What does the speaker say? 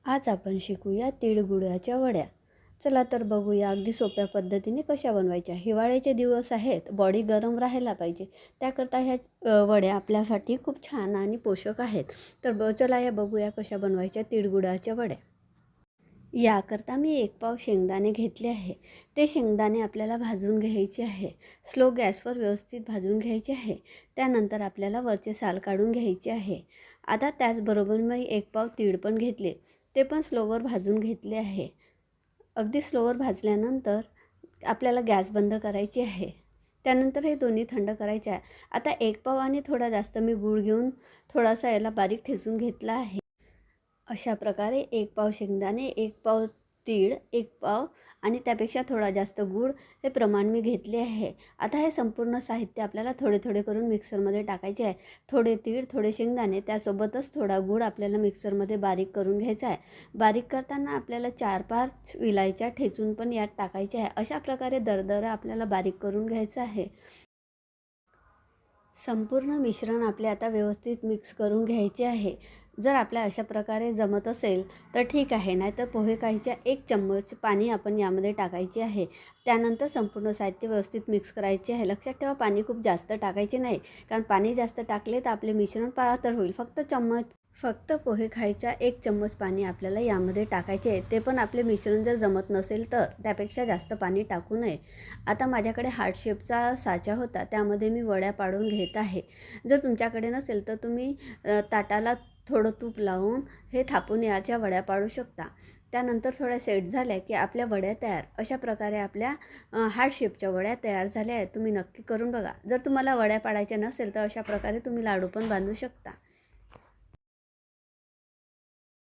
आज आपण शिकूया तिळगुळाच्या वड्या. चला तर बघूया अगदी सोप्या पद्धतीने कशा बनवायच्या. हिवाळ्याचे दिवस आहेत, बॉडी गरम राहायला पाहिजे. त्याकरता ह्या वड्या आपल्यासाठी खूप छान आणि पोषक आहेत. तर चला या बघूया कशा बनवायच्या तिळगुळाच्या वड्या. याकरता मी 1 पाव शेंगदाणे घेतले आहे. ते शेंगदाणे आपल्याला भाजून घ्यायचे आहे. स्लो गॅसवर व्यवस्थित भाजून घ्यायचे आहे. त्यानंतर आपल्याला वरचे साल काढून घ्यायचे आहे. आता त्याचबरोबर मी 1 पाव तीळ पण घेतले. ते पण स्लोवर भाजून घेतले आहे. अगदी स्लोवर भाजल्यानंतर आपल्याला गॅस बंद करायची आहे. त्यानंतर हे दोन्ही थंड करायचे आहे. आता 1 पाव आणि थोडा जास्त मी गूळ घेऊन थोडासा याला बारीक ठेचून घेतला आहे. अशा प्रकारे 1 पाव शेंगदाणे, 1 पाव तीळ, 1 पाव आणि त्यापेक्षा थोडा जास्त गूळ हे प्रमाण मी घेतले आहे. आता हे संपूर्ण साहित्य आपल्याला थोडे थोडे करून मिक्सरमध्ये टाकायचे आहे. थोडे तीळ, थोडे शेंगदाणे त्यासोबतच थोडा गूळ आपल्याला मिक्सरमध्ये बारीक करून घ्यायचा आहे. बारीक करताना आपल्याला 4-5 विलायच्या ठेचून पण यात टाकायचे आहे. अशा प्रकारे दरदरा आपल्याला बारीक करून घ्यायचं आहे. संपूर्ण मिश्रण आपले आता व्यवस्थित मिक्स करून घ्यायचे आहे. जर आपल्या अशा प्रकारे जमत असेल तर ठीक आहे, नाहीतर पोहे काहीच्या 1 चम्मच पाणी आपण यामध्ये टाकायचे आहे. त्यानंतर संपूर्ण साहित्य व्यवस्थित मिक्स करायचे आहे. लक्षात ठेवा, पाणी खूप जास्त टाकायचे नाही, कारण पाणी जास्त टाकले तर आपले मिश्रण पातळ होईल. फक्त पोहे खायच्या 1 चम्मच पाणी आपल्याला यामध्ये टाकायचे आहे. ते पण आपले मिश्रण जर जमत नसेल तर त्यापेक्षा जास्त पाणी टाकू नये. आता माझ्याकडे हार्ट शेपचा साचा होता, त्यामध्ये मी वड्या पाडून घेत आहे. जर तुमच्याकडे नसेल तर तुम्ही ताटाला थोडं तूप लावून हे थापून याच्या वड्या पाडू शकता. त्यानंतर थोड्या सेट झाल्या की आपल्या वड्या तयार. अशा प्रकारे आपल्या हार्ट शेपच्या वड्या तयार झाल्या आहेत. तुम्ही नक्की करून बघा. जर तुम्हाला वड्या पाडायच्या नसेल तर अशा प्रकारे तुम्ही लाडू पण बांधू शकता.